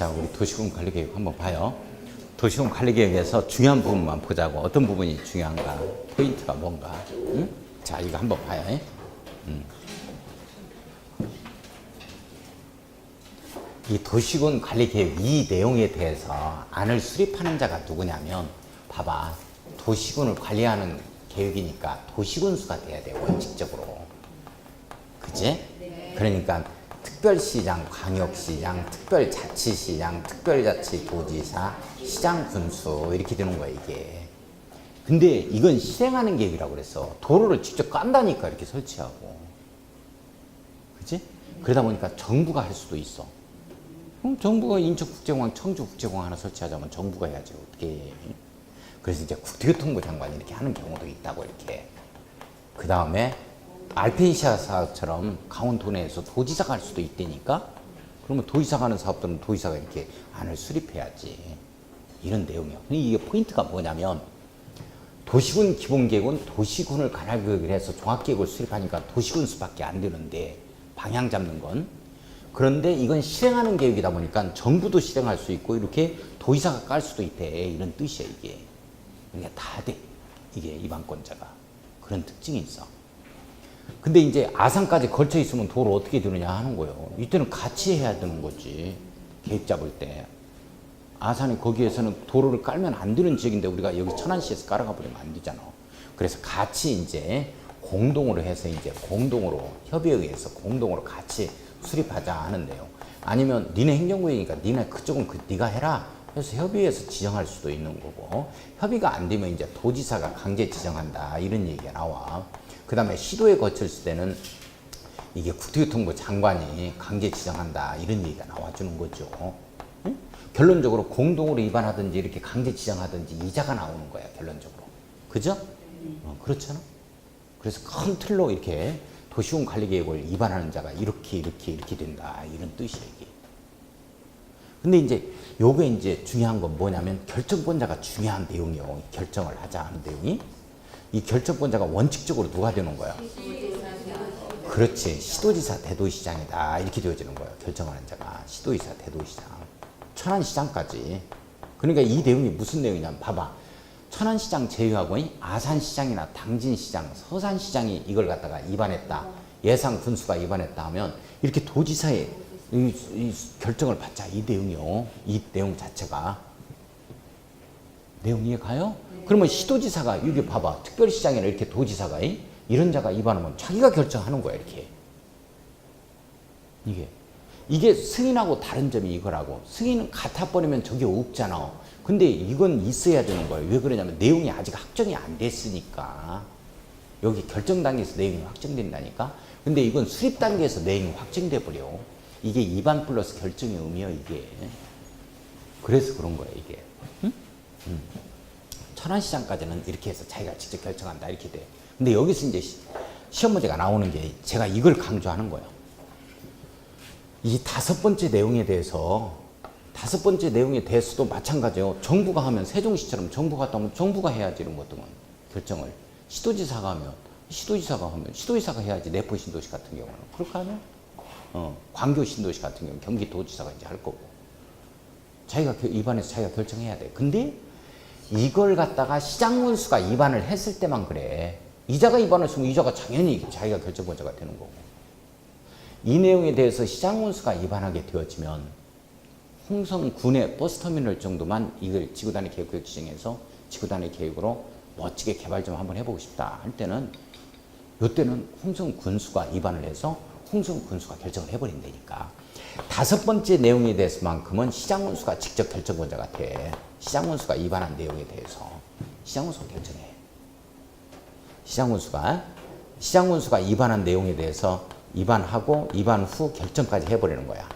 자, 우리 도시군 관리계획 한번 봐요. 도시군 관리계획에서 중요한 부분만 보자고. 어떤 부분이 중요한가? 포인트가 뭔가? 응? 자, 이거 한번 봐요. 이 도시군 관리계획 이 내용에 대해서 안을 수립하는 자가 누구냐면, 봐봐. 도시군을 관리하는 계획이니까 도시군수가 돼야 돼, 원칙적으로. 그지? 네. 그러니까 특별시장, 광역시장, 특별자치시장, 특별자치도지사, 시장군수 이렇게 되는 거야, 이게. 근데 이건 실행하는 계획이라고 그랬어. 도로를 직접 깐다니까, 이렇게 설치하고. 그지? 그러다 보니까 정부가 할 수도 있어. 그럼 정부가 인천국제공항, 청주국제공항 하나 설치하자면 정부가 해야지, 어떻게 해. 그래서 이제 국토교통부 장관이 이렇게 하는 경우도 있다고, 이렇게. 그 다음에 알펜시아 사업처럼 강원도 내에서 도지사가 할 수도 있다니까? 그러면 도지사가 하는 사업들은 도지사가 이렇게 안을 수립해야지. 이런 내용이야. 근데 이게 포인트가 뭐냐면, 도시군 기본계획은 도시군을 관할계획을 해서 종합계획을 수립하니까 도시군수밖에 안 되는데, 방향 잡는 건. 그런데 이건 실행하는 계획이다 보니까 정부도 실행할 수 있고, 이렇게 도지사가 깔 수도 있대. 이런 뜻이야, 이게. 그러니까 다 돼. 이게 입안권자가. 그런 특징이 있어. 근데 이제 아산까지 걸쳐 있으면 도로 어떻게 되느냐 하는 거예요. 이때는 같이 해야 되는 거지. 계획 잡을 때. 아산이 거기에서는 도로를 깔면 안 되는 지역인데 우리가 여기 천안시에서 깔아가 버리면 안 되잖아. 그래서 같이 이제 공동으로 해서 이제 공동으로 협의에 의해서 공동으로 같이 수립하자 하는 내용. 아니면 니네 행정구역이니까 니네 그쪽은 네가 해라. 그래서 협의해서 지정할 수도 있는 거고, 협의가 안 되면 이제 도지사가 강제 지정한다, 이런 얘기가 나와. 그 다음에 시도에 거쳤을 때는 이게 국토교통부 장관이 강제 지정한다, 이런 얘기가 나와주는 거죠. 응? 결론적으로 공동으로 위반하든지 이렇게 강제 지정하든지 이자가 나오는 거야, 결론적으로. 그죠? 그렇잖아. 그래서 큰 틀로 이렇게 도시군 관리계획을 위반하는 자가 이렇게 된다, 이런 뜻이야, 이게. 근데 이제 요게 이제 중요한 건 뭐냐면, 결정권자가 중요한 내용이요. 결정을 하자 하는 내용이. 이 결정권자가 원칙적으로 누가 되는 거야? 그렇지. 시도지사, 대도시장이다. 이렇게 되어지는 거예요. 결정하는 자가. 시도지사, 대도시장. 천안시장까지. 그러니까 이 내용이 무슨 내용이냐면, 봐봐. 천안시장 제외하고 아산시장이나 당진시장, 서산시장이 이걸 갖다가 위반했다. 예상 군수가 위반했다 하면 이렇게 도지사의 이 결정을 받자, 이 내용이요. 이 내용 자체가. 내용 이해가요? 그러면 시도지사가, 이게 봐봐. 특별시장이나 이렇게 도지사가 이런 자가 위반하면 자기가 결정하는 거야, 이렇게. 이게 승인하고 다른 점이 이거라고. 승인은 같아버리면 저게 없잖아. 근데 이건 있어야 되는 거예요. 왜 그러냐면 내용이 아직 확정이 안 됐으니까. 여기 결정 단계에서 내용이 확정된다니까. 근데 이건 수립 단계에서 내용이 확정돼 버려. 이게 위반 플러스 결정의 의미야, 이게. 그래서 그런 거야, 이게. 응? 천안시장까지는 이렇게 해서 자기가 직접 결정한다, 이렇게 돼. 근데 여기서 이제 시험 문제가 나오는 게, 제가 이걸 강조하는 거예요. 이 다섯 번째 내용에 대해서도 마찬가지예요. 정부가 하면, 세종시처럼 정부가 갔다 오면 정부가 해야지, 이런 것들은 결정을. 시도지사가 하면 시도지사가 해야지. 내포신도시 같은 경우는. 그렇게 하면 광교신도시 같은 경우는 경기도지사가 이제 할 거고. 자기가 위반해서 자기가 결정해야 돼. 근데 이걸 갖다가 시장군수가 위반을 했을 때만 그래. 이자가 위반을 했으면 이자가 당연히 자기가 결정권자가 되는 거고. 이 내용에 대해서 시장군수가 위반하게 되어지면 홍성군의 버스터미널 정도만 이걸 지구단위 계획 지정해서 지구단위 계획으로 멋지게 개발 좀 한번 해보고 싶다 할 때는, 이때는 홍성군수가 위반을 해서 홍성군수가 결정을 해버린다니까. 다섯 번째 내용에 대해서만큼은 시장군수가 직접 결정권자가 돼. 시장군수가 위반한 내용에 대해서 시장군수가 결정해. 시장군수가 위반한 내용에 대해서 위반하고 위반 후 결정까지 해버리는 거야.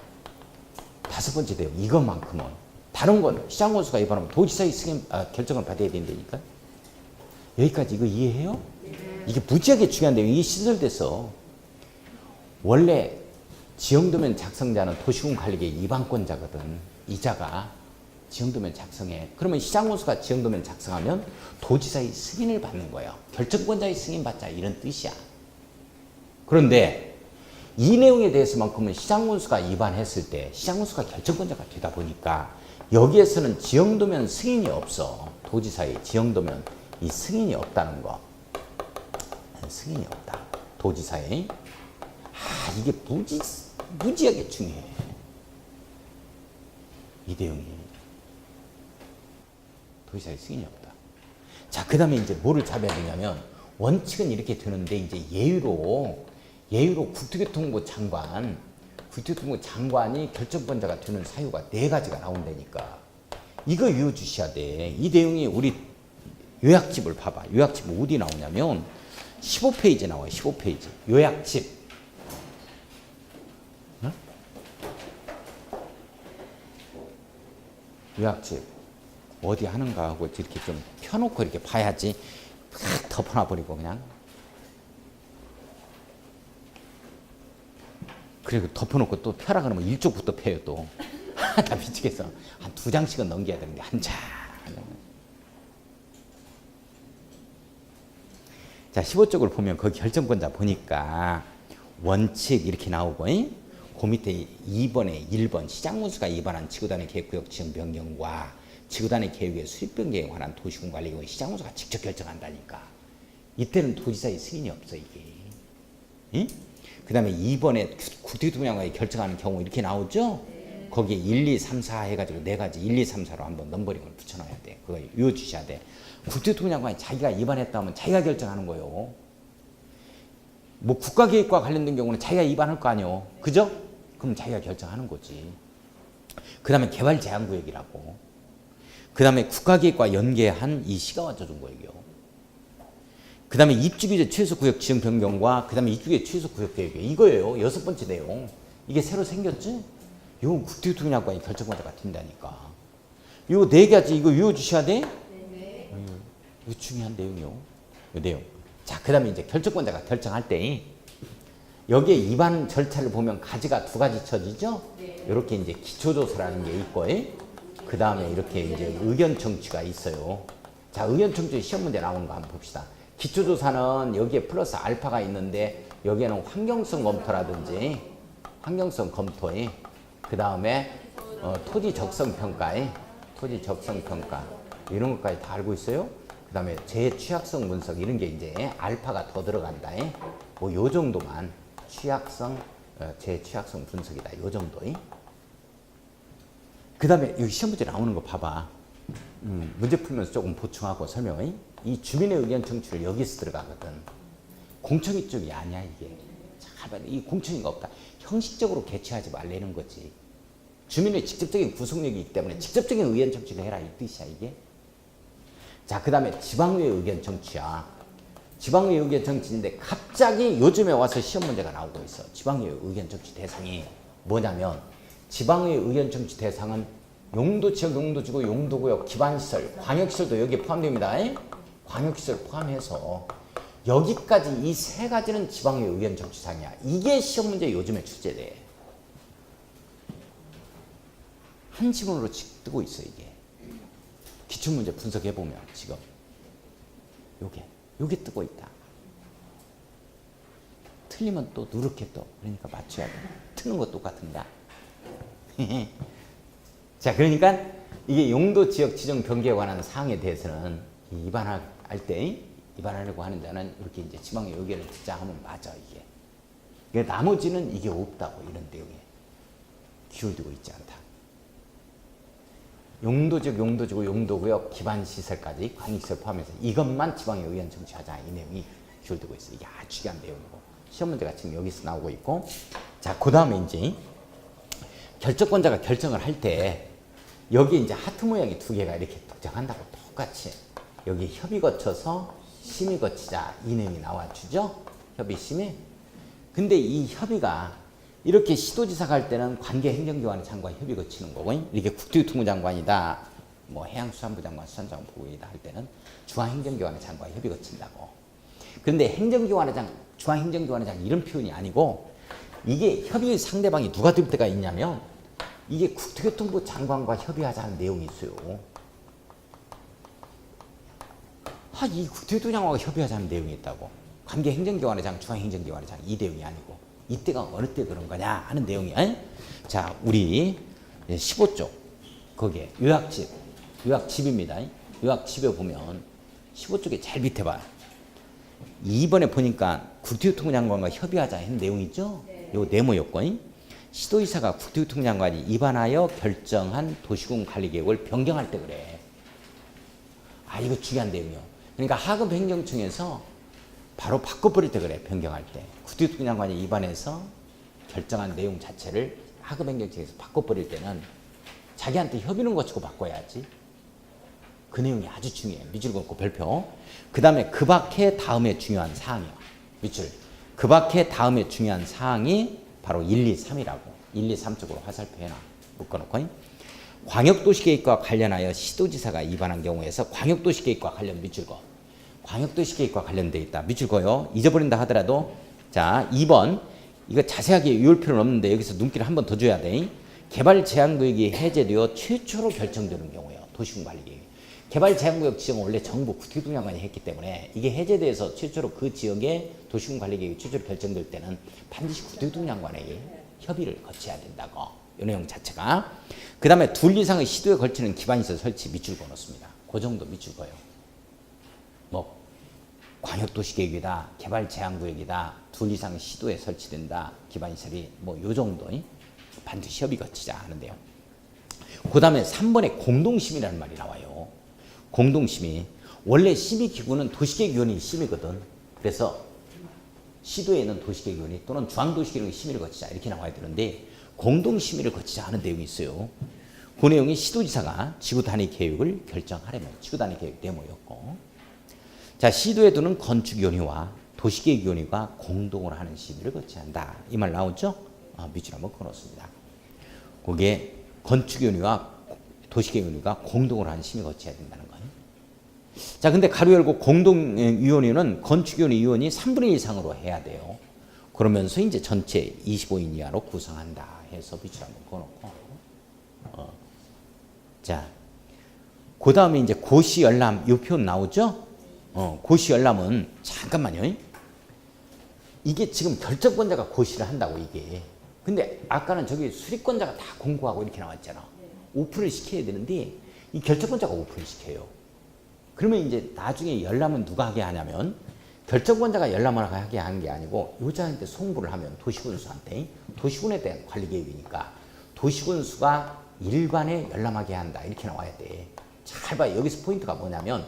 다섯 번째 내용 이것만큼은. 다른 건 시장군수가 위반하면 도지사의 결정을 받아야 된다니까. 여기까지 이거 이해해요? 이게 무지하게 중요한 내용이 시설돼서. 원래 지형도면 작성자는 도시군 관리계획 위반권자거든. 이자가 지형도면 작성해. 그러면 시장군수가 지형도면 작성하면 도지사의 승인을 받는 거예요. 결정권자의 승인 받자, 이런 뜻이야. 그런데 이 내용에 대해서만큼은 시장군수가 위반했을 때 시장군수가 결정권자가 되다 보니까 여기에서는 지형도면 승인이 없어. 도지사의 지형도면 이 승인이 없다는 거. 승인이 없다. 도지사의. 이게 무지하게 중요해. 이 내용이. 도지사의 승인이 없다. 자, 그 다음에 이제 뭐를 잡아야 되냐면, 원칙은 이렇게 되는데, 이제 예외로 국토교통부 장관이 결정권자가 되는 사유가 4가지가 나온다니까. 이거 외워주셔야 돼. 이 내용이 우리 요약집을 봐봐. 요약집 어디 나오냐면, 15페이지 나와요. 15페이지. 요약집. 응? 요약집. 어디 하는가 하고 이렇게 좀 펴놓고 이렇게 봐야지. 팍 덮어놔버리고 그냥. 그리고 덮어놓고 또 펴라 그러면 일쪽부터 펴요 또. 나 미치겠어. 한 2장씩은 넘겨야 되는데 한 장. 자, 15쪽을 보면 거기 결정권자 보니까 원칙 이렇게 나오고, 그 밑에 2번에 1번 시장군수가 위반한 지구단위 계획구역 지정 변경과 지구단위 계획의 수립 변경에 관한 도시군 관리 경우에 시장군수가 직접 결정한다니까. 이때는 도지사의 승인이 없어 이게. 그 다음에 2번에 국토교통부장관이 결정하는 경우 이렇게 나오죠? 거기에 1, 2, 3, 4 해가지고 4가지 1, 2, 3, 4로 한번 넘버링을 붙여놔야 돼. 그거 외워주셔야 돼. 국토교통부장관이 자기가 위반했다 하면 자기가 결정하는 거예요. 뭐 국가계획과 관련된 경우는 자기가 위반할 거 아니에요. 그죠? 그럼 자기가 결정하는 거지. 그 다음에 개발제한구역이라고. 그 다음에 국가계획과 연계한 이 시가화조정구역이요. 그 다음에 입주규제 최소구역 지정 변경과 그 다음에 입주규제 최소구역 계획이요. 이거예요. 6번째 내용. 이게 새로 생겼지? 이건 국토교통부장관이 결정권자가 된다니까. 이거 4가지 이거 외워주셔야 돼? 네. 이거 중요한 내용이요. 이 내용. 자, 그 다음에 이제 결정권자가 결정할 때 여기에 위반 절차를 보면 가지가 2가지 쳐지죠? 네. 이렇게 이제 기초조사라는 게 있고, 그 다음에 이렇게 이제 의견 청취가 있어요. 자, 의견 청취 시험 문제 나오는 거 한번 봅시다. 기초조사는 여기에 플러스 알파가 있는데 여기에는 환경성 검토라든지 환경성 검토에 그 다음에 토지 적성 평가에 토지 적성 평가 이런 것까지 다 알고 있어요. 그 다음에 재취약성 분석 이런 게 이제 알파가 더 들어간다. 뭐 요 정도만 취약성 재취약성 분석이다. 요 정도. 그 다음에 여기 시험 문제 나오는 거 봐봐. 문제 풀면서 조금 보충하고 설명해. 이 주민의 의견 청취를 여기서 들어가거든. 공청회 쪽이 아니야 이게. 잘 봐야 돼. 이 공청회가 없다. 형식적으로 개최하지 말라는 거지. 주민의 직접적인 구속력이 있기 때문에 직접적인 의견 청취를 해라 이 뜻이야 이게. 자, 그 다음에 지방의회 의견 청취야. 지방의회 의견 청취인데 갑자기 요즘에 와서 시험 문제가 나오고 있어. 지방의회 의견 청취 대상이 뭐냐면 지방의회 의견 청취 대상은 용도지역, 용도지구, 용도구역, 기반시설, 광역시설도 여기에 포함됩니다. 광역시설 포함해서 여기까지 이 3가지는 지방의회 의견 청취상이야. 이게 시험 문제 요즘에 출제돼. 한 지문으로 뜨고 있어 이게. 기출문제 분석해보면 지금 요게 뜨고 있다. 틀리면 또 누렇게 떠. 그러니까 맞춰야 돼. 트는 거 똑같은가. 자, 그러니까 이게 용도 지역 지정 변경에 관한 사항에 대해서는 위반할 때 위반하려고 하는 자는 이렇게 이제 지방의 의견을 듣자 하면 맞아 이게. 그러니까 나머지는 이게 없다고 이런 내용에 기울이고 있지 않다. 용도지역, 용도지구, 용도구역, 기반시설까지 관익시설 포함해서 이것만 지방의 의견 청취하자 이 내용이 기울이고 있어. 이게 아주 중요한 내용이고 시험 문제가 지금 여기서 나오고 있고. 자, 그 다음에 이제 결정권자가 결정을 할 때 여기 이제 하트 모양이 2개가 이렇게 등장한다고 똑같이 여기 협의 거쳐서 심의 거치자 이 내용이 나와주죠. 협의 심의. 근데 이 협의가 이렇게 시도지사가 할 때는 관계행정기관의 장관이 협의 거치는 거고, 이렇게 국토교통부 장관이다, 뭐 해양수산부 장관, 수산자원 보고이다 할 때는 중앙행정기관의 장관이 협의 거친다고. 그런데 행정기관의 장, 중앙행정기관의 장 이런 표현이 아니고 이게 협의 상대방이 누가 될 때가 있냐면 이게 국토교통부 장관과 협의하자는 내용이 있어요. 이 국토교통부 장관과 협의하자는 내용이 있다고. 관계행정기관의 장, 중앙행정기관의 장 이 내용이 아니고 이때가 어느 때 그런 거냐 하는 내용이야. 자, 우리 15쪽 거기에 요약집입니다. 요약집에 보면 15쪽에 제일 밑에 봐. 2번에 보니까 국토교통부 장관과 협의하자 하는 내용 있죠? 요 네모 요건. 시도지사가 국토교통부 장관이 입안하여 결정한 도시군 관리계획을 변경할 때 그래. 아, 이거 중요한 내용이요. 그러니까 하급 행정청에서 바로 바꿔버릴 때 그래. 변경할 때. 국토교통부 장관이 입안해서 결정한 내용 자체를 하급 행정청에서 바꿔버릴 때는 자기한테 협의는 거치고 바꿔야지. 그 내용이 아주 중요해. 밑줄 긋고 별표. 그 다음에 그 밖에 다음에 중요한 사항이야. 밑줄. 그 밖에 다음에 중요한 사항이 바로 1, 2, 3이라고. 1, 2, 3쪽으로 화살표 해놔. 묶어놓고. 광역도시계획과 관련하여 시도지사가 위반한 경우에서 광역도시계획과 관련 밑줄 거. 광역도시계획과 관련돼 있다. 밑줄 거요. 잊어버린다 하더라도 자 2번 이거 자세하게 외울 필요는 없는데 여기서 눈길을 한 번 더 줘야 돼. 개발제한구역이 해제되어 최초로 결정되는 경우예요. 도시군관리계획. 개발제한구역 지정은 원래 정부 국토교통부 장관이 했기 때문에 이게 해제돼서 최초로 그 지역에 도시군관리계획이 최초로 결정될 때는 반드시 국토교통부 장관에게 협의를 거쳐야 된다고. 이 내용 자체가. 그 다음에 둘 이상의 시도에 걸치는 기반시설 설치 밑줄 그어놓습니다. 그 정도 밑줄 그어요. 뭐 광역도시계획이다, 개발제한구역이다, 둘 이상의 시도에 설치된다, 기반시설이 뭐 요 정도 반드시 협의 거치자 하는데요. 그 다음에 3번에 공동심의라는 말이 나와요. 공동심의. 원래 심의기구는 도시계획위원회 심의거든. 그래서 시도에는 도시계획위원회 또는 중앙도시계획 심의를 거치자 이렇게 나와야 되는데 공동심의를 거치자 하는 내용이 있어요. 그 내용이 시도지사가 지구단위 계획을 결정하려면 지구단위 계획 네모였고, 자 시도에 두는 건축위원회와 도시계획위원회가 공동으로 하는 심의를 거쳐야 한다. 이 말 나오죠? 밑줄 한번 그어놓습니다. 거기에 건축위원회와 도시계획위원회가 공동으로 하는 심의 거쳐야 된다는 거예요. 자, 근데 가로 열고 공동위원회는 건축위원회 위원이 3분의 1 이상으로 해야 돼요. 그러면서 이제 전체 25인 이하로 구성한다 해서 밑줄 한번 그어놓고. 자, 그 다음에 이제 고시열람, 요 표현 나오죠? 고시열람은, 잠깐만요. 이게 지금 결정권자가 고시를 한다고, 이게. 근데 아까는 저기 수립권자가 다 공고하고 이렇게 나왔잖아. 오픈을 시켜야 되는데, 이 결정권자가 오픈을 시켜요. 그러면 이제 나중에 열람은 누가 하게 하냐면, 결정권자가 열람을 하게 하는 게 아니고, 요자한테 송부를 하면 도시군수한테, 도시군에 대한 관리계획이니까, 도시군수가 일반에 열람하게 한다. 이렇게 나와야 돼. 잘 봐. 여기서 포인트가 뭐냐면,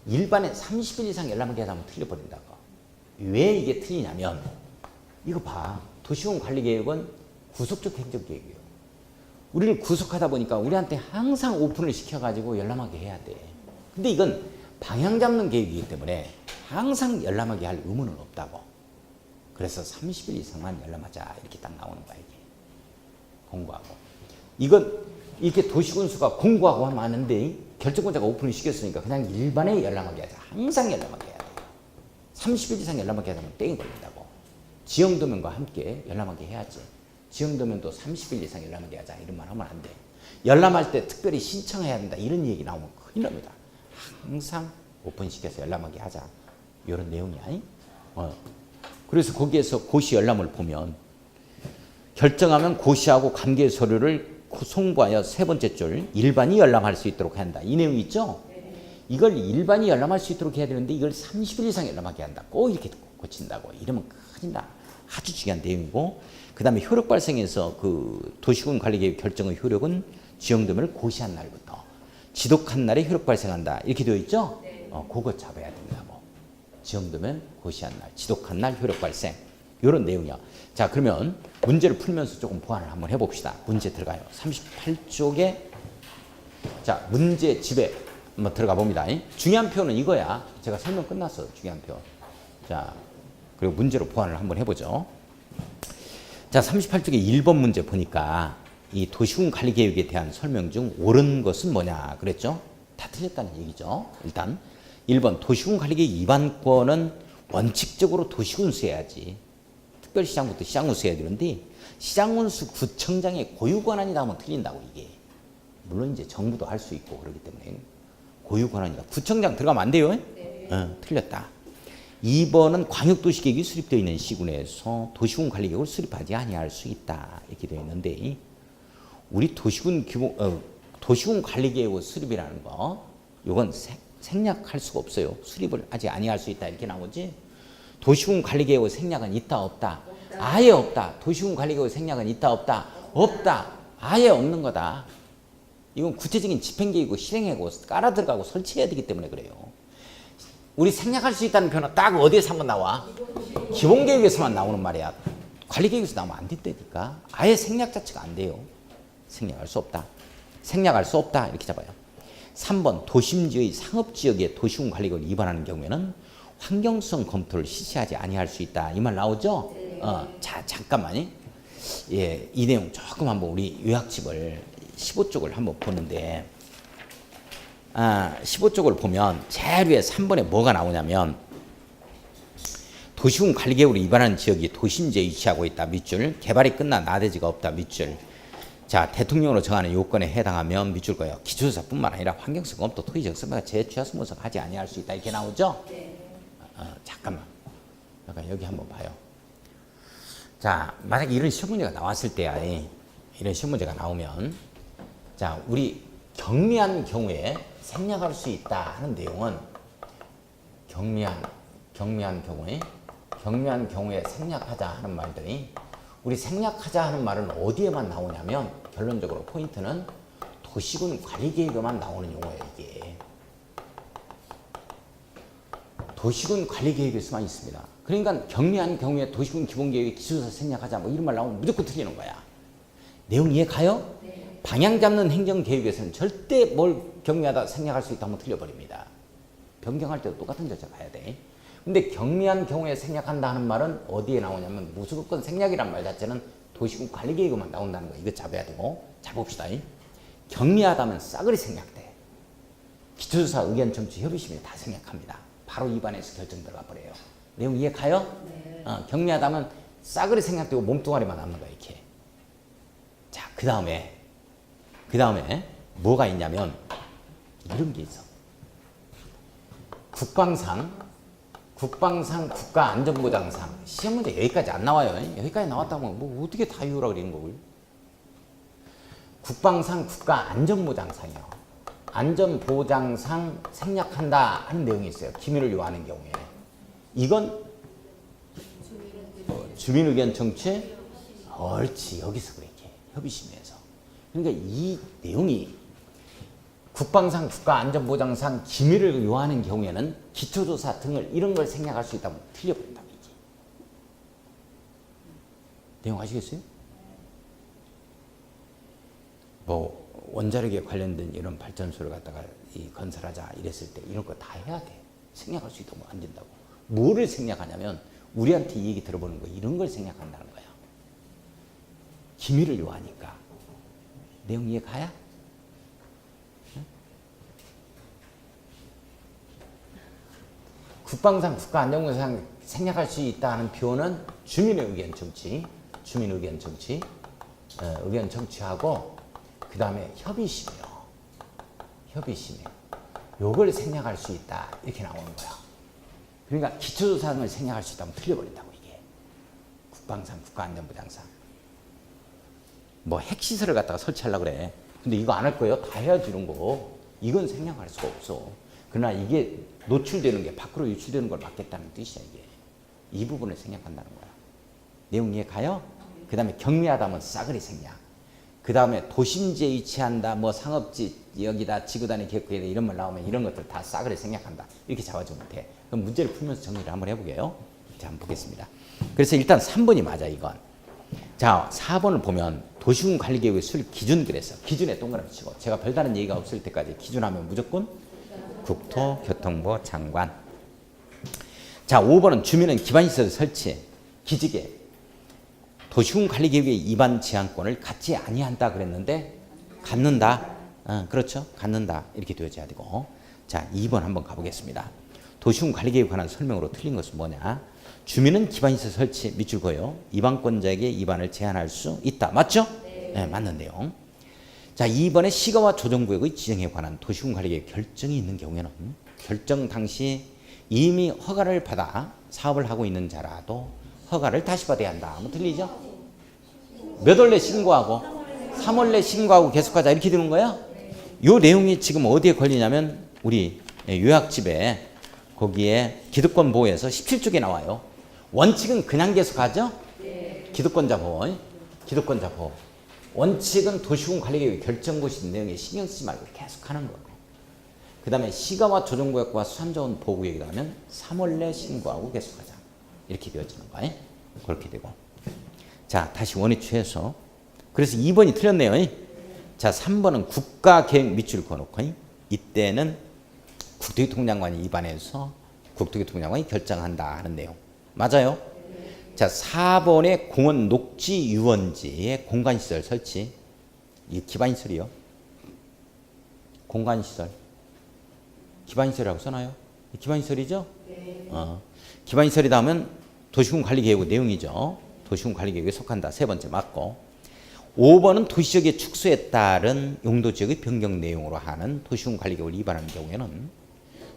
일반에 30일 이상 열람하게 하면 틀려버린다고. 왜 이게 틀리냐면, 이거 봐. 도시군 관리계획은 구속적 행정계획이에요. 우리를 구속하다 보니까 우리한테 항상 오픈을 시켜가지고 열람하게 해야 돼. 근데 이건 방향 잡는 계획이기 때문에 항상 열람하게 할 의무는 없다고. 그래서 30일 이상만 열람하자. 이렇게 딱 나오는 거야, 이게. 공고하고. 이건 이렇게 도시군수가 공고하고 하면 아는데 결정권자가 오픈을 시켰으니까 그냥 일반에 열람하게 하자. 항상 열람하게 해야 돼. 30일 이상 열람하게 하자면 땡이 걸린다고. 지형도면과 함께 열람하게 해야지. 지형도면도 30일 이상 열람하게 하자. 이런 말 하면 안 돼. 열람할 때 특별히 신청해야 된다. 이런 얘기 나오면 큰일 납니다. 항상 오픈시켜서 열람하게 하자. 이런 내용이야. 그래서 거기에서 고시 열람을 보면 결정하면 고시하고 관계 서류를 송부하여 세 번째 줄 일반이 열람할 수 있도록 한다. 이 내용이 있죠? 이걸 일반이 열람할 수 있도록 해야 되는데 이걸 30일 이상 열람하게 한다. 꼭 이렇게 고친다고. 이러면 큰일 나. 아주 중요한 내용이고, 그 다음에 효력 발생에서 그 도시군 관리계획 결정의 효력은 지형도면을 고시한 날부터 지독한 날에 효력 발생한다. 이렇게 되어 있죠? 그거 잡아야 된다고. 지형도면 고시한 날, 지독한 날 효력 발생. 이런 내용이야. 자, 그러면 문제를 풀면서 조금 보완을 한번 해봅시다. 문제 들어가요. 38쪽에 자 문제 집에 한번 들어가 봅니다. 중요한 표는 이거야. 제가 설명 끝났어. 중요한 표. 자, 그리고 문제로 보완을 한번 해보죠. 자, 38쪽에 1번 문제 보니까 이 도시군 관리 계획에 대한 설명 중 옳은 것은 뭐냐 그랬죠? 다 틀렸다는 얘기죠. 일단 1번 도시군 관리 계획 위반권은 원칙적으로 도시군수 해야지. 특별시장부터 시장군수 해야 되는데 시장군수 구청장의 고유 권한이 나오면 틀린다고. 이게 물론 이제 정부도 할 수 있고 그렇기 때문에 고유 권한이다. 구청장 들어가면 안 돼요. 틀렸다. 2번은 광역도시계획이 수립되어 있는 시군에서 도시군 관리계획을 수립하지 아니할 수 있다. 이렇게 되어 있는데 우리 도시군 관리계획 수립이라는 거 이건 생략할 수가 없어요. 수립을 하지 아니할 수 있다 이렇게 나오지. 도시군 관리계획 생략은 있다 없다? 아예 없다. 도시군 관리계획 생략은 있다 없다? 없다. 아예 없는 거다. 이건 구체적인 집행계획이고 실행하고 깔아 들어가고 설치해야 되기 때문에 그래요. 우리 생략할 수 있다는 표현은 딱 어디에서 한번 나와? 기본계획에서만 나오는 말이야. 관리계획에서 나오면 안 된다니까. 아예 생략 자체가 안 돼요. 생략할 수 없다. 생략할 수 없다. 이렇게 잡아요. 3번 도심지의 상업지역에 도시군 관리계획을 위반하는 경우에는 환경성 검토를 실시하지 아니할 수 있다. 이 말 나오죠? 자, 잠깐만요. 예, 이 내용 조금 한번 우리 요약집을 15쪽을 한번 보는데 15쪽을 보면 제일 위에 3번에 뭐가 나오냐면 도시군 관리계획으로 위반하는 지역이 도심지에 위치하고 있다. 밑줄. 개발이 끝난 나대지가 없다. 밑줄. 자, 대통령으로 정하는 요건에 해당하면 밑줄 거예요. 기초조사뿐만 아니라 환경성 검토, 토지적 선별과 재취하수 분석 하지 아니할 수 있다. 이렇게 나오죠? 잠깐만. 그러니까 여기 한번 봐요. 자, 만약에 이런 시험 문제가 나왔을 때야, 이런 시험 문제가 나오면, 자, 우리 경미한 경우에 생략할 수 있다 하는 내용은 경미한 경우에 생략하자 하는 말들이 우리 생략하자 하는 말은 어디에만 나오냐면 결론적으로 포인트는 도시군 관리계획에만 나오는 용어예요. 이게 도시군 관리계획에서만 있습니다. 그러니까 경미한 경우에 도시군 기본계획 기초조사 생략하자 뭐 이런 말 나오면 무조건 틀리는 거야. 내용 이해 가요? 네. 방향 잡는 행정계획에서는 절대 뭘 경미하다 생략할 수 있다면 틀려버립니다. 변경할 때도 똑같은 절차 가야 돼. 근데 경미한 경우에 생략한다 하는 말은 어디에 나오냐면 무조건 생략이란 말 자체는 도시군 관리계획에만 나온다는 거. 이거 잡아야 되고. 자 봅시다. 경미하다면 싸그리 생략돼. 기초조사 의견 청취 협의심에 다 생략합니다. 바로 입안에서 결정 들어가 버려요. 내용 이해 가요? 네. 경미하다면 싸그리 생략되고 몸뚱아리만 남는 거야 이렇게. 자, 그 다음에 뭐가 있냐면 이런 게 있어. 국방상 국가안전보장상 시험 문제 여기까지 안 나와요. 여기까지 나왔다면 뭐 어떻게 다 이유라 그러는 거고요. 국방상 국가안전보장상이요. 안전보장상 생략한다 하는 내용이 있어요. 기밀을 요하는 경우에. 이건 주민의견 청취 옳지. 여기서 그렇게 협의심에서. 그러니까 이 내용이 국방상 국가안전보장상 기밀을 요하는 경우에는 기초조사 등을 이런 걸 생략할 수 있다면 틀려버린다. 이게. 내용 아시겠어요? 뭐 원자력에 관련된 이런 발전소를 갖다가 건설하자 이랬을 때 이런 거 다 해야 돼. 생략할 수 있다면 안 된다고. 뭐를 생략하냐면 우리한테 이 얘기 들어보는 거 이런 걸 생략한다는 거야. 기밀을 요하니까. 내용 이해 가야? 국방상 국가안전보장상 생략할 수 있다는 표현은 주민의 의견 청취, 의견 청취하고 그 다음에 협의심이요. 요걸 생략할 수 있다 이렇게 나오는 거야. 그러니까 기초조사를 생략할 수 있다면 틀려버린다고 이게. 국방상 국가안전보장상. 뭐 핵시설을 갖다가 설치하려고 그래. 근데 이거 안 할 거예요? 다 해야지 이런 거. 이건 생략할 수가 없어. 그러나 이게 노출되는 게 밖으로 유출되는 걸 막겠다는 뜻이야 이게. 이 부분을 생략한다는 거야. 내용 이해 가요? 그 다음에 경미하다면 싸그리 생략. 그 다음에 도심지에 위치한다, 뭐 상업지 여기다 지구단위 계획구에다 이런 말 나오면 이런 것들 다 싸그리 생략한다. 이렇게 잡아주면 돼. 그럼 문제를 풀면서 정리를 한번 해보게요. 자, 한번 보겠습니다. 그래서 일단 3번이 맞아 이건. 자, 4번을 보면 도시군 관리계획의 수립 기준 그래서 기준에 동그라미 치고 제가 별다른 얘기가 없을 때까지 기준하면 무조건 국토교통부 장관. 자, 5번은 주민은 기반시설 설치, 기지개, 도시군 관리계획의 위반 제한권을 갖지 아니한다 그랬는데 갖는다. 그렇죠. 갖는다. 이렇게 되어져야 되고. 자, 2번 한번 가보겠습니다. 도시군 관리계획에 관한 설명으로 틀린 것은 뭐냐? 주민은 기반시설 설치 밑줄 그어요. 위반권자에게 위반을 제한할 수 있다. 맞죠? 네, 맞는 내용. 자, 2번에 시가와 조정구역의 지정에 관한 도시군 관리계획 결정이 있는 경우에는 결정 당시 이미 허가를 받아 사업을 하고 있는 자라도 허가를 다시 받아야 한다. 뭐 틀리죠? 몇 월 내 신고하고 3월 내 신고하고 계속하자 이렇게 되는 거야. 요 내용이 지금 어디에 걸리냐면 우리 요약집에 거기에 기득권 보호에서 17쪽에 나와요. 원칙은 그냥 계속하죠? 기득권자 보호. 기득권자 보호. 원칙은 도시군 관리계획 결정고시 내용에 신경 쓰지 말고 계속하는 거고. 그 다음에 시가와 조정구역과 수산자원 보호구역이라 하면 3월 내 신고하고 계속하자. 이렇게 되어지는 거예요. 그렇게 되고. 자, 다시 원위 취해서. 그래서 2번이 틀렸네요. 자, 3번은 국가계획 밑줄 그어놓고 이때는 국토교통장관이 입안해서 국토교통장관이 결정한다 하는 내용. 맞아요? 자, 4번의 공원 녹지 유원지에 공간시설 설치. 이 기반시설이요. 공간시설. 기반시설이라고 써놔요. 기반시설이죠? 기반시설이다 하면 도시군 관리계획의 내용이죠. 도시군 관리계획에 속한다. 세 번째 맞고. 5번은 도시지역의 축소에 따른 용도지역의 변경 내용으로 하는 도시군 관리계획을 위반하는 경우에는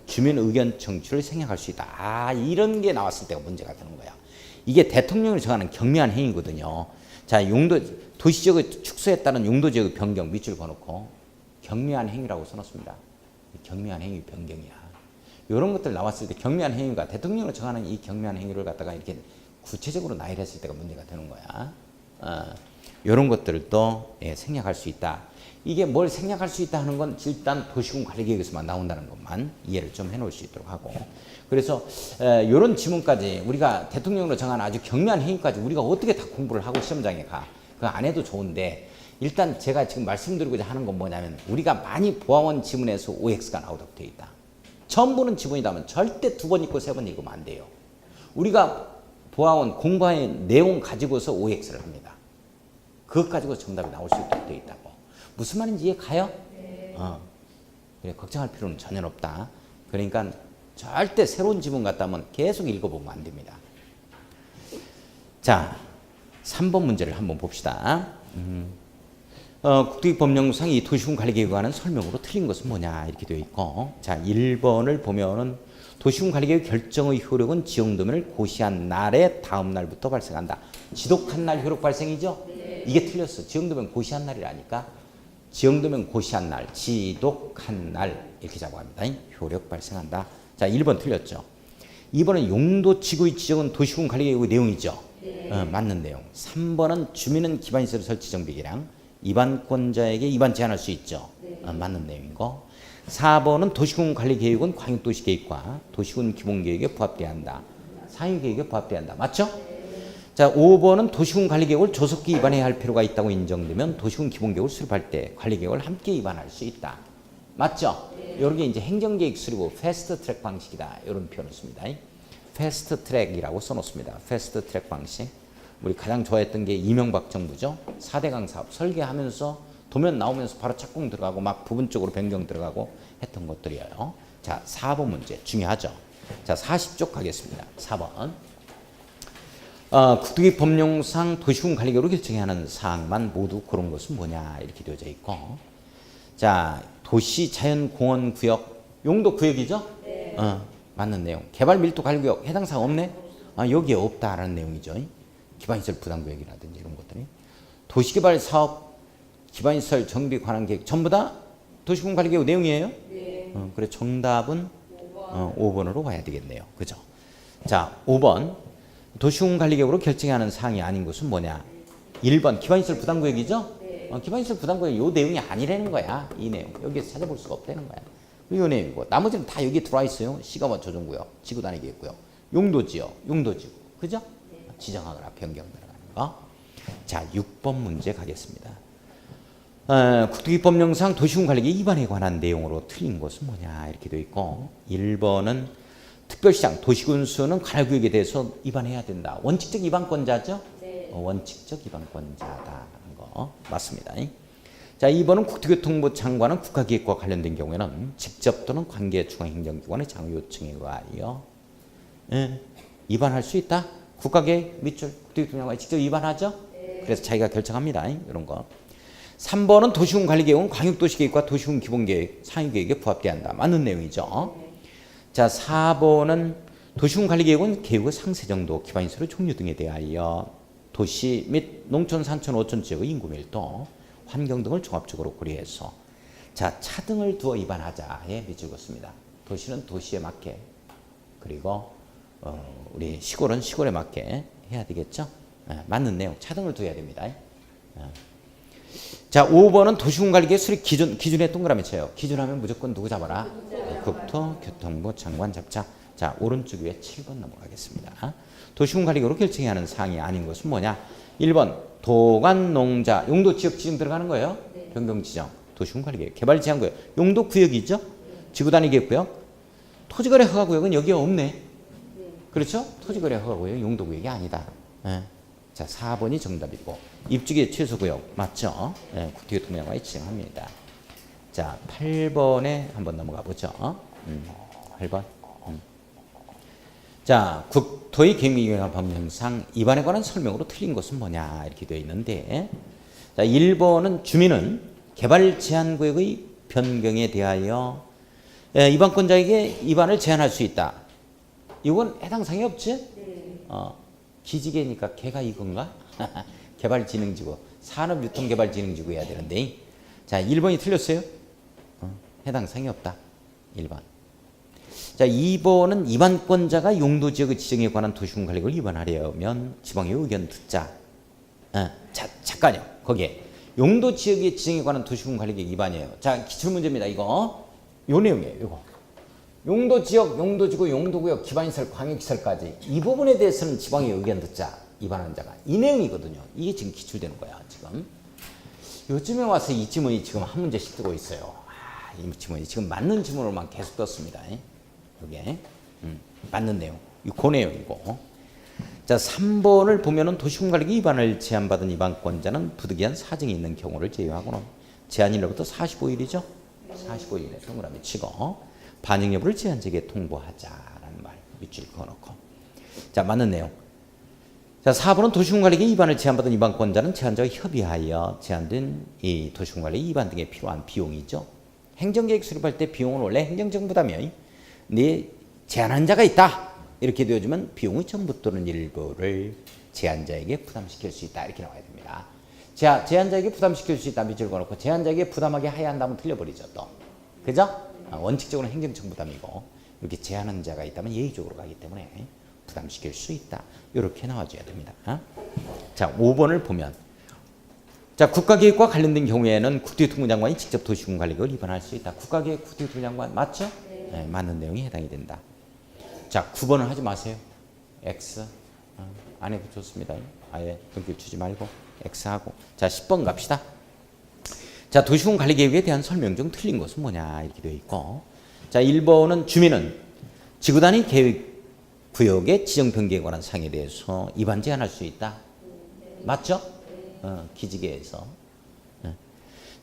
주민 의견 청취를 생략할 수 있다. 아, 이런 게 나왔을 때가 문제가 되는 거야. 이게 대통령이 정하는 경미한 행위거든요. 자, 도시지역의 축소에 따른 용도지역의 변경 밑줄 그어놓고 경미한 행위라고 써놓습니다. 경미한 행위 변경이야. 이런 것들 나왔을 때 경미한 행위가 대통령이 정하는 이 경미한 행위를 갖다가 이렇게 구체적으로 나열했을 때가 문제가 되는 거야. 이런 것들도 생략할 수 있다. 이게 뭘 생략할 수 있다 하는 건 일단 도시군 관리계획에서만 나온다는 것만 이해를 좀 해놓을 수 있도록 하고. 그래서 이런 지문까지 우리가 대통령으로 정한 아주 경미한 행위까지 우리가 어떻게 다 공부를 하고 시험장에 가. 그거 안 해도 좋은데 일단 제가 지금 말씀드리고자 하는 건 뭐냐면 우리가 많이 보아온 지문에서 OX가 나오도록 되어 있다. 전부는 지문이다면 절대 2번 읽고 3번 읽으면 안 돼요. 우리가 보아온 공부한 내용 가지고서 OX를 합니다. 그것 가지고 정답이 나올 수 있도록 되어 있다고. 무슨 말인지 이해 가요? 네. 그래, 걱정할 필요는 전혀 없다. 그러니까 절대 새로운 지문 같다 하면 계속 읽어보면 안 됩니다. 자, 3번 문제를 한번 봅시다. 국토기법령상 이 도시군 관리계획에 관한 설명으로 틀린 것은 뭐냐 이렇게 되어 있고, 자 1번을 보면은 도시군 관리계획 결정의 효력은 지역도면을 고시한 날의 다음 날부터 발생한다. 지독한 날 효력 발생이죠? 네. 이게 틀렸어. 지역도면 고시한 날이라니까. 지역도면 고시한 날, 지독한 날 이렇게 잡아갑니다. 효력 발생한다. 자 1번 틀렸죠. 2번은 용도지구의 지정은 도시군 관리계획의 내용이죠. 네. 맞는 내용. 3번은 주민은 기반시설 설치 정비계량 입안권자에게 입안 제한할 수 있죠. 네. 맞는 내용이고. 4번은 도시군 관리계획은 광역도시계획과 도시군 기본계획에 부합돼야 한다. 상위계획에 부합돼야 한다. 맞죠? 네. 자, 5번은 도시군 관리계획을 조속히 위반해야 할 필요가 있다고 인정되면 도시군 기본계획을 수립할 때 관리계획을 함께 위반할 수 있다. 맞죠? 네. 이런 게 이제 행정계획 수립의 패스트 트랙 방식이다. 이런 표현을 씁니다. 패스트 트랙이라고 써놓습니다. 패스트 트랙 방식. 우리 가장 좋아했던 게 이명박 정부죠. 4대강 사업 설계하면서 도면 나오면서 바로 착공 들어가고 막 부분적으로 변경 들어가고 했던 것들이에요. 자, 4번 문제 중요하죠. 자, 40쪽 가겠습니다. 4번. 국토기법령상 도시군 관리계획으로 결정해야 하는 사항만 모두 그런 것은 뭐냐 이렇게 되어져 있고, 자, 도시 자연공원 구역 용도 구역이죠. 네. 맞는 내용. 개발 밀도 관리구역 해당 사항 없네. 여기에 없다라는 내용이죠. 기반시설 부담구역이라든지 이런 것들이. 도시개발 사업 기반시설 정비 관한 계획 전부 다 도시군 관리계획 내용이에요? 네. 그래 정답은 5번으로 봐야 되겠네요. 그죠? 자, 5번. 도시군 관리계획으로 결정해야 하는 사항이 아닌 것은 뭐냐? 1번 기반시설 부담구역이죠? 네. 기반시설 부담구역 요 내용이 아니라는 거야. 이 내용. 여기에서 찾아볼 수가 없다는 거야. 이 내용이고 나머지는 다 여기 들어와 있어요. 시가와 조정구역, 지구단위계획구역, 용도지역, 용도지구. 그죠? 네. 지정하거나 변경 들어가는 거. 자, 6번 문제 가겠습니다. 국토기법령상 도시군 관리계획 위반에 관한 내용으로 틀린 것은 뭐냐 이렇게 되어 있고, 1번은 특별시장 도시군 수는 관할구역에 대해서 위반해야 된다. 원칙적 위반권자죠? 네. 원칙적 위반권자다라는 거 맞습니다. 자, 2번은 국토교통부 장관은 국가기획과 관련된 경우에는 직접 또는 관계 중앙행정기관의 장의 요청에 의하여 위반할 수 있다. 국가계획 밑줄 국토교통부 장관이 직접 위반하죠? 네. 그래서 자기가 결정합니다. 이런 거. 3번은 도시군 관리계획은 광역도시계획과 도시군 기본계획, 상위계획에 부합돼야 한다. 맞는 내용이죠. 자, 4번은 도시군관리계획은 계획의 상세 정도, 기반시설의 종류 등에 대하여 도시 및 농촌, 산촌, 어촌 지역의 인구 밀도, 환경 등을 종합적으로 고려해서 자, 차등을 두어 위반하자에 밑줄 긋습니다. 도시는 도시에 맞게, 그리고 우리 시골은 시골에 맞게 해야 되겠죠? 맞는 내용, 차등을 두어야 됩니다. 자, 5번은 도시군관리계획 수립 기준에 동그라미 쳐요. 기준하면 무조건 누구 잡아라? 국토교통부 장관 잡자. 자, 오른쪽 위에 7번 넘어가겠습니다. 도시군관리계획으로 결정해야 하는 사항이 아닌 것은 뭐냐? 1번 도관, 농자, 용도 지역 지정 들어가는 거예요. 변경 지정, 도시군관리계획, 개발 제한구역, 용도 구역이죠. 지구단위 계획구역, 토지거래 허가구역은 여기에 없네. 그렇죠? 토지거래 허가구역, 용도 구역이 아니다. 자, 4번이 정답이고 입주기 최소구역 맞죠? 국토교통부장관이 지정합니다. 자, 8번에 한번 넘어가 보죠. 8번. 자, 국토의 계획명령 법령상 위반에 관한 설명으로 틀린 것은 뭐냐 이렇게 되어 있는데, 자, 1번은 주민은 개발 제한구역의 변경에 대하여 위반권자에게 위반을 제한할 수 있다. 이건 해당 사항이 없지? 기지개니까 개가 이건가? 개발진흥지구, 산업유통개발진흥지구 해야 되는데, 자, 1번이 틀렸어요. 해당 사항이 없다. 1번. 자, 2번은 위반권자가 용도지역의 지정에 관한 도시군관리계획을 위반하려면 지방의 의견 듣자. 자, 잠깐요. 거기에 용도지역의 지정에 관한 도시군관리계획 위반이에요. 자, 기출문제입니다. 이거 요 내용이에요. 이거 용도지역, 용도지구, 용도구역, 기반시설, 광역시설까지 이 부분에 대해서는 지방의 의견 듣자. 위반한 자가 이 내용이거든요. 이게 지금 기출되는 거야. 지금 요즘에 와서 이 지문이 지금 한 문제씩 뜨고 있어요. 이 지문이 지금 맞는 지문으로만 계속 떴습니다. 이게 맞는 내용, 그 내용이고. 자, 3번을 보면은 도시군관리계획 위반을 제한받은 위반권자는 부득이한 사정이 있는 경우를 제외하고는 제한일로부터 45일이죠. 45일에 동그라미 치고 반영 여부를 제한적에 통보하자라는 말 밑줄 그어놓고. 자, 맞는 내용. 자, 4번은 도시군관리계획 위반을 제한받은 위반권자는 제한자와 협의하여 제한된 이 도시군관리계획 위반 등에 필요한 비용이죠. 행정계획 수립할 때 비용은 원래 행정적 부담이에요. 네, 제한한 자가 있다. 이렇게 되어주면 비용의 전부 또는 일부를 제한자에게 부담시킬 수 있다. 이렇게 나와야 됩니다. 자, 제한자에게 부담시킬 수 있다. 밑줄 그어놓고 제한자에게 부담하게 하야 한다면 틀려버리죠. 또. 그죠? 원칙적으로 행정적 부담이고 이렇게 제한한 자가 있다면 예의적으로 가기 때문에 부담시킬 수 있다. 이렇게 나와줘야 됩니다. 자, 5번을 보면, 자, 국가계획과 관련된 경우에는 국토교통부 장관이 직접 도시군관리계획을 위반할 수 있다. 국가계획 국토교통부 장관 맞죠? 네, 맞는 내용이 해당이 된다. 자, 9번은 하지 마세요. X 안 해도 좋습니다. 아예 눈길 주지 말고 X하고. 자, 10번 갑시다. 자, 도시군관리계획에 대한 설명 중 틀린 것은 뭐냐 이렇게 되어 있고, 자, 1번은 주민은 지구단위 계획구역의 지정 변경에 관한 사항에 대해서 위반 제한할 수 있다. 맞죠? 기지개에서.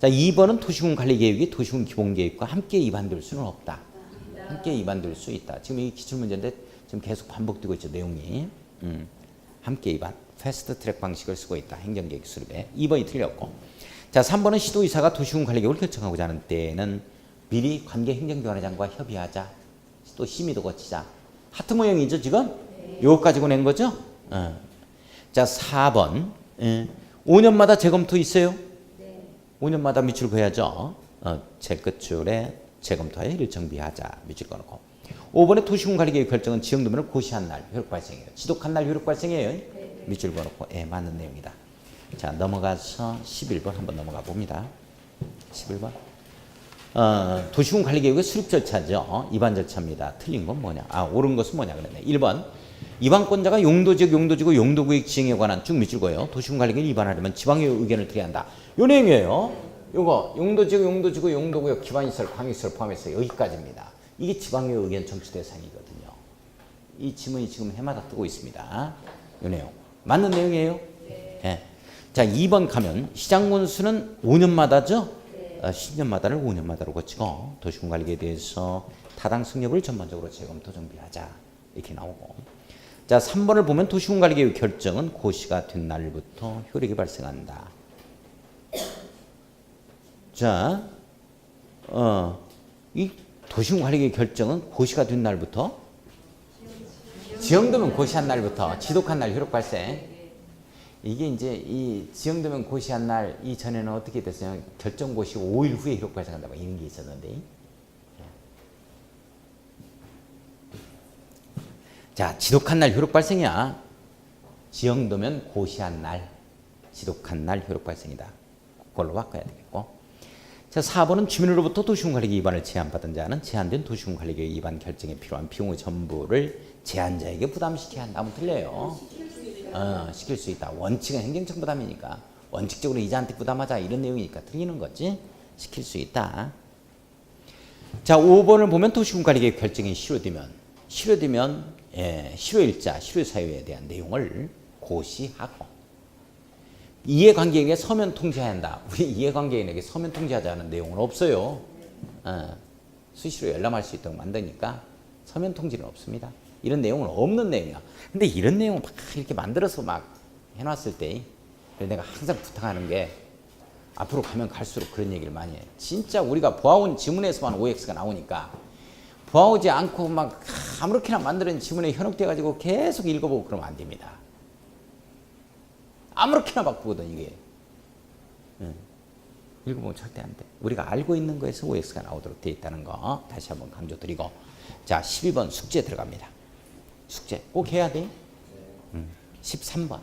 자, 2번은 도시군관리계획이 도시군 기본계획과 함께 위반될 수는 없다. 함께 위반될 수 있다. 지금 이 기출문제인데 지금 계속 반복되고 있죠. 내용이. 함께 위반. 패스트트랙 방식을 쓰고 있다. 행정계획 수립에. 2번이 틀렸고. 자, 3번은 시도의사가 도시군관리계획을 결정하고자 하는 때에는 미리 관계 행정기관장과 협의하자. 또 심의도 거치자. 하트 모형이죠, 지금? 요거 가지고 낸 거죠? 자, 4번. 5년마다 재검토 있어요? 5년마다 밑줄 그어야죠. 제 끝줄에 재검토하여 일정비하자. 밑줄 그어놓고. 5번의 도시군관리계획 결정은 지역도면을 고시한 날 효력 발생해요. 지독한 날 효력 발생해요. 밑줄 그어놓고. 맞는 내용이다. 자, 넘어가서 11번 한번 넘어가 봅니다. 11번. 도시군관리계획의 수립 절차죠. 위반 절차입니다. 틀린 건 뭐냐? 옳은 것은 뭐냐 그랬네. 1번. 위반권자가 용도지역, 용도지구, 용도구역 지정에 관한 쭉 밑줄 그어요. 도시군관리계획을 위반하려면 지방의 의견을 드려야 한다. 요 내용이에요. 요거 용도지역, 용도지구, 용도구역, 기반시설, 광역시설 포함해서 여기까지입니다. 이게 지방의 의견 청취 대상이거든요. 이 지문이 지금 해마다 뜨고 있습니다. 요 내용. 맞는 내용이에요? 네. 자, 2번 가면 시장군수는 5년마다죠? 10년마다를 5년마다로 거치고 도시군관리계획에 대해서 타당성 여부를 전반적으로 재검토 정비하자. 이렇게 나오고. 자, 3번을 보면 도시군관리계획 결정은 고시가 된 날부터 효력이 발생한다. 자, 이 도시군관리계획 결정은 고시가 된 날부터 지형도면 고시한 날부터 지독한 날 효력 발생. 이게 이제 이 지형도면 고시한 날 이전에는 어떻게 됐어요? 결정 고시 5일 후에 효력 발생한다고 이런 게 있었는데. 자, 지독한 날 효력 발생이야. 지형도면 고시한 날, 지독한 날 효력 발생이다. 그걸로 바꿔야 되겠고. 자, 4번은 주민으로부터 도시군관리계획 위반을 제한받은 자는 제한된 도시군관리계획 위반 결정에 필요한 비용의 전부를 제한자에게 부담시켜야 한다. 하면 틀려요. 시킬 수 있다. 원칙은 행정적 부담이니까 원칙적으로 이자한테 부담하자 이런 내용이니까 틀리는 거지. 시킬 수 있다. 자, 5번을 보면 도시군관리계획 결정이 실효되면 실효일자, 실효사유에 대한 내용을 고시하고 이해관계인에게 서면 통지해야 한다. 우리 이해관계인에게 서면 통지하자는 내용은 없어요. 수시로 열람할 수 있도록 만드니까 서면 통지는 없습니다. 이런 내용은 없는 내용이야. 근데 이런 내용을 막 이렇게 만들어서 막 해놨을 때 내가 항상 부탁하는 게 앞으로 가면 갈수록 그런 얘기를 많이 해. 진짜 우리가 보아온 지문에서만 OX가 나오니까 보아오지 않고 막 아무렇게나 만드는 지문에 현혹돼가지고 계속 읽어보고 그러면 안 됩니다. 아무렇게나 바꾸거든 이게. 읽어보면 절대 안 돼. 우리가 알고 있는 거에서 OX가 나오도록 되어 있다는 거 다시 한번 강조드리고. 자, 12번 숙제 들어갑니다. 숙제 꼭 해야 돼. 13번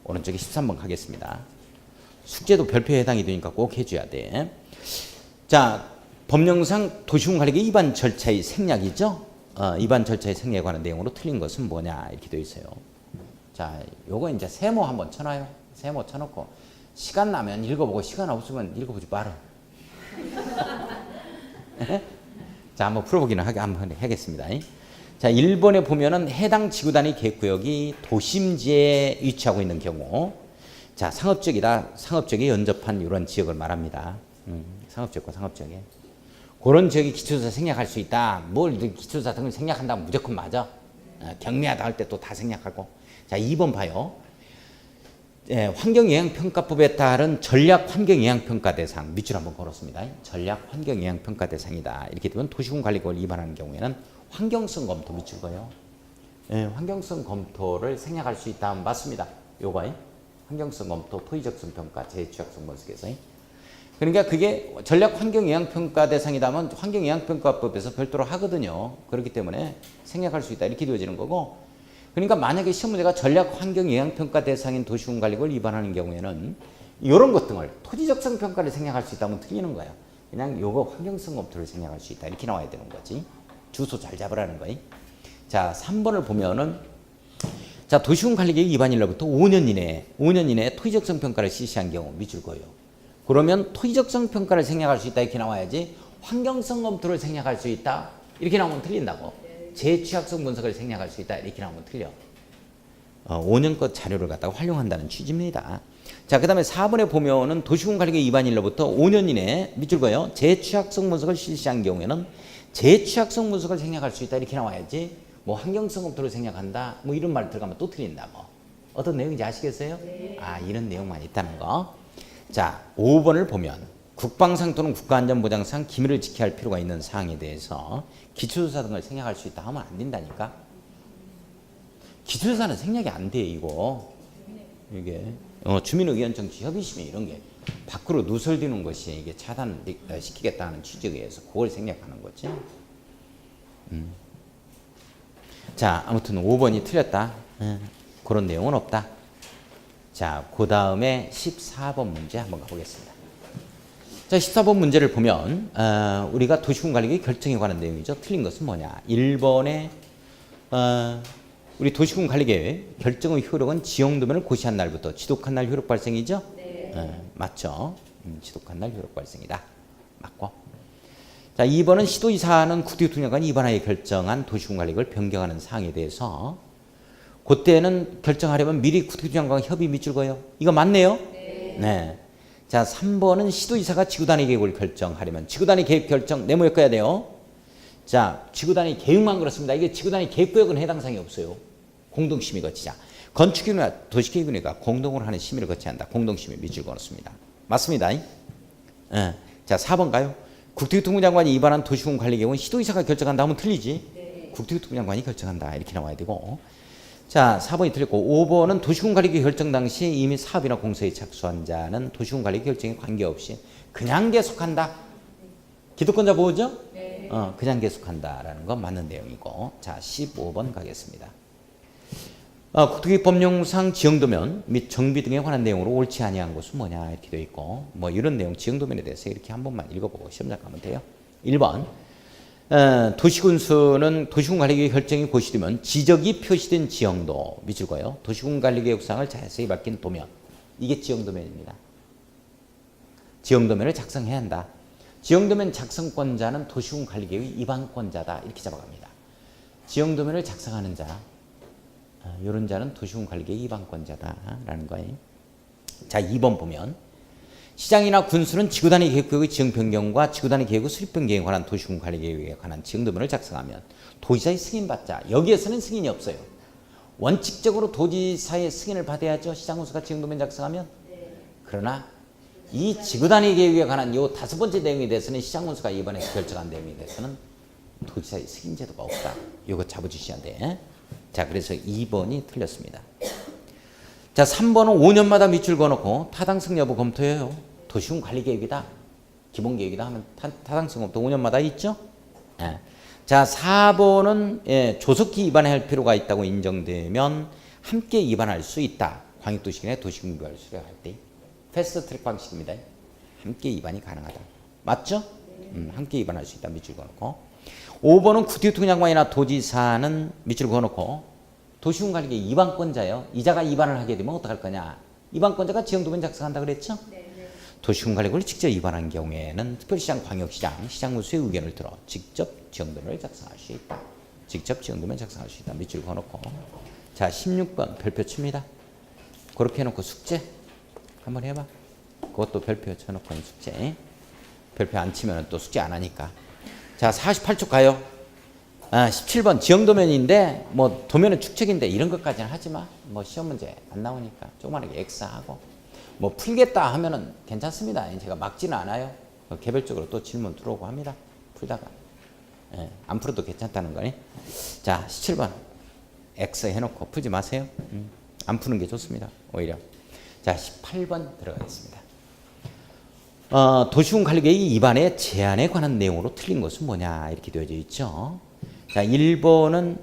오른쪽에 13번 가겠습니다. 숙제도 별표에 해당이 되니까 꼭 해줘야 돼. 자, 법령상 도시군관리계획 위반 절차의 생략이죠. 위반 절차의 생략에 관한 내용으로 틀린 것은 뭐냐 이렇게 되어 있어요. 자, 요거 이제 세모 한번 쳐놔요. 세모 쳐놓고 시간 나면 읽어보고 시간 없으면 읽어보지 마라. 자, 한번 풀어보기는 한번 하겠습니다. 자, 1번에 보면은 해당 지구단위 계획구역이 도심지에 위치하고 있는 경우, 자, 상업적이다, 상업적에 연접한 이런 지역을 말합니다. 상업적과 상업적에. 그런 지역이 기초조사 생략할 수 있다. 뭘 기초조사 등을 생략한다면 무조건 맞아. 경미하다 할 때 또 다 생략하고. 자, 2번 봐요. 환경영향평가법에 따른 전략환경영향평가 대상 밑줄 한번 걸었습니다. 전략환경영향평가 대상이다. 이렇게 되면 도시군관리계획을 위반하는 경우에는 환경성 검토 밑줄 거요. 환경성 검토를 생략할 수 있다. 맞습니다. 요거 환경성 검토, 토의적성 평가, 재취약성 분석에서. 그러니까 그게 전략환경영향평가 대상이다면 환경영향평가법에서 별도로 하거든요. 그렇기 때문에 생략할 수 있다. 이렇게 되어지는 거고. 그러니까 만약에 시험 문제가 전략환경영향평가 대상인 도시군관리계획을 위반하는 경우에는 이런 것 등을 토지적성 평가를 생략할 수 있다면 틀리는 거예요. 그냥 요거 환경성 검토를 생략할 수 있다. 이렇게 나와야 되는 거지. 주소 잘 잡으라는 거예요. 자, 3번을 보면은 자, 도시군관리계획 위반일로부터 5년 이내에 토지적성 평가를 실시한 경우 밑줄 거예요. 그러면 토지적성 평가를 생략할 수 있다 이렇게 나와야지 환경성 검토를 생략할 수 있다 이렇게 나오면 틀린다고. 재취약성 분석을 생략할 수 있다 이렇게 나오면 틀려. 5년껏 자료를 갖다가 활용한다는 취지입니다. 자, 그 다음에 4번에 보면은 도시군관리계획 위반일로부터 5년 이내에 밑줄 거예요. 재취약성 분석을 실시한 경우에는 재취약성 분석을 생략할 수 있다 이렇게 나와야지 뭐 환경성 검토를 생략한다 뭐 이런 말 들어가면 또 틀린다. 뭐 어떤 내용인지 아시겠어요? 네. 아, 이런 내용만 있다는 거. 자, 5번을 보면 국방상 또는 국가안전보장상 기밀을 지켜야 할 필요가 있는 사항에 대해서 기초조사 등을 생략할 수 있다 하면 안 된다니까. 기초조사는 생략이 안 돼 이거. 이게 주민의견 정치 협의심에 이런 게 밖으로 누설되는 것이 이게 차단시키겠다는 취지에 의해서 그걸 생략하는 거지. 자, 아무튼 5번이 틀렸다. 그런 내용은 없다. 자, 그 다음에 14번 문제 한번 가보겠습니다. 자, 14번 문제를 보면 우리가 도시군관리계획 결정에 관한 내용이죠. 틀린 것은 뭐냐. 1번에 우리 도시군관리계획 결정의 효력은 지형도면을 고시한 날부터 지독한 날 효력 발생이죠. 네. 맞죠. 지독한 날 효력 발생이다. 맞고. 자, 2번은 시도지사는 국토교통장관이 이번하에 결정한 도시군관리계획을 변경하는 사항에 대해서 그때는 결정하려면 미리 국토교통장관과 협의 밑줄 거예요. 이거 맞네요. 네. 네. 자, 3번은 시도지사가 지구단위 계획을 결정하려면 지구단위 계획 결정 네모에 꺼야 돼요. 자, 지구단위 계획만 그렇습니다. 이게 지구단위 계획구역은 해당 사항이 없어요. 공동심의 거치자. 건축위원회와 도시계획위원회가 공동으로 하는 심의를 거쳐야 한다. 공동심의 밑줄 걸었습니다. 맞습니다. 자, 4번 가요. 국토교통부 장관이 위반한 도시군 관리 계획은 시도의사가 결정한다 하면 틀리지. 국토교통부 장관이 결정한다 이렇게 나와야 되고. 자, 4번이 틀렸고 5번은 도시군 관리 계획 결정 당시 이미 사업이나 공사에 착수한 자는 도시군 관리 결정에 관계없이 그냥 계속한다. 기득권자 보호죠? 그냥 계속한다라는 건 맞는 내용이고. 자, 15번 가겠습니다. 국토기법령상 지형도면 및 정비 등에 관한 내용으로 옳지 아니한 것은 뭐냐 이렇게 되어 있고, 뭐 이런 내용 지형도면에 대해서 이렇게 한 번만 읽어보고 시험장 가면 돼요. 1번 도시군수는 도시군관리계획 결정이 고시되면 지적이 표시된 지형도 밑줄 그어요. 도시군관리계획상을 자세히 밝힌 도면, 이게 지형도면입니다. 지형도면을 작성해야 한다. 지형도면 작성권자는 도시군관리계획 위반권자다 이렇게 잡아갑니다. 지형도면을 작성하는 자, 이런 자는 도시군관리계획 위반권자다라는 거예요. 자, 2번 보면 시장이나 군수는 지구단위 계획의 지형 변경과 지구단위 계획의 수립 변경에 관한 도시군관리계획에 관한 지형도면을 작성하면 도지사의 승인받자. 여기에서는 승인이 없어요. 원칙적으로 도지사의 승인을 받아야죠. 시장군수가 지형도면 작성하면. 그러나 이 지구단위 계획에 관한 이 5번째 내용에 대해서는 시장군수가 이번에 결정한 내용에 대해서는 도지사의 승인 제도가 없다. 이거 잡아주셔야 돼. 자, 그래서 2번이 틀렸습니다. 자, 3번은 5년마다 밑줄 그어놓고 타당성 여부 검토해요. 도시군 관리 계획이다. 기본 계획이다 하면 타당성 검토 5년마다 있죠? 예. 자, 4번은 조속히 위반해야 할 필요가 있다고 인정되면 함께 위반할 수 있다. 광역도시군의 도시군 개발 수령할 때. 패스트 트랙 방식입니다. 함께 위반이 가능하다. 맞죠? 함께 위반할 수 있다. 밑줄 그어놓고. 5번은 국토교통부 장관이나 도지사는 밑줄 그어놓고 도시군관리계획 위반권자예요. 이자가 위반을 하게 되면 어떡할 거냐. 위반권자가 지형도면 작성한다 그랬죠? 도시군관리계획을 직접 위반한 경우에는 특별시장, 광역시장, 시장군수의 의견을 들어 직접 지형도면을 작성할 수 있다. 직접 지형도면 작성할 수 있다. 밑줄 그어놓고. 자, 16번 별표 칩니다. 그렇게 해놓고 숙제 한번 해봐. 그것도 별표 쳐놓고 숙제. 별표 안 치면 또 숙제 안 하니까. 자, 48쪽 가요. 17번 지형도면인데 뭐 도면은 축척인데 이런 것까지는 하지 마. 뭐 시험 문제 안 나오니까 조그만하게 X하고 뭐 풀겠다 하면은 괜찮습니다. 제가 막지는 않아요. 개별적으로 또 질문 들어오고 합니다. 풀다가 안 풀어도 괜찮다는 거니. 자, 17번 X 해놓고 풀지 마세요. 안 푸는 게 좋습니다. 오히려. 자, 18번 들어가겠습니다. 도시군관리계획 위반의 제한에 관한 내용으로 틀린 것은 뭐냐 이렇게 되어져 있죠. 자, 1번은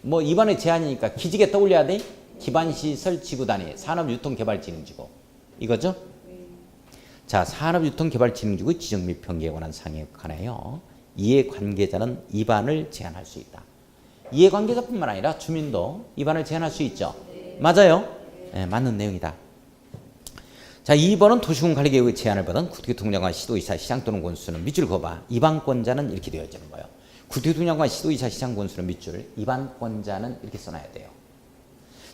뭐 위반의 제한이니까 기지개 떠올려야 돼. 기반시설 지구단위 산업유통개발진흥지구 이거죠. 자, 산업유통개발진흥지구 지정 및 변경에 관한 사항에 관하여 이해관계자는 위반을 제한할 수 있다. 이해관계자뿐만 아니라 주민도 위반을 제한할 수 있죠. 맞아요. 네, 맞는 내용이다. 자, 2번은 도시군관리계획의 제한을 받은 국토교통부 장관, 시도의사, 시장 또는 군수는 밑줄 그어봐. 위반권자는 이렇게 되어 있는 거예요. 국토교통부 장관, 시도의사, 시장 군수는 밑줄, 위반권자는 이렇게 써놔야 돼요.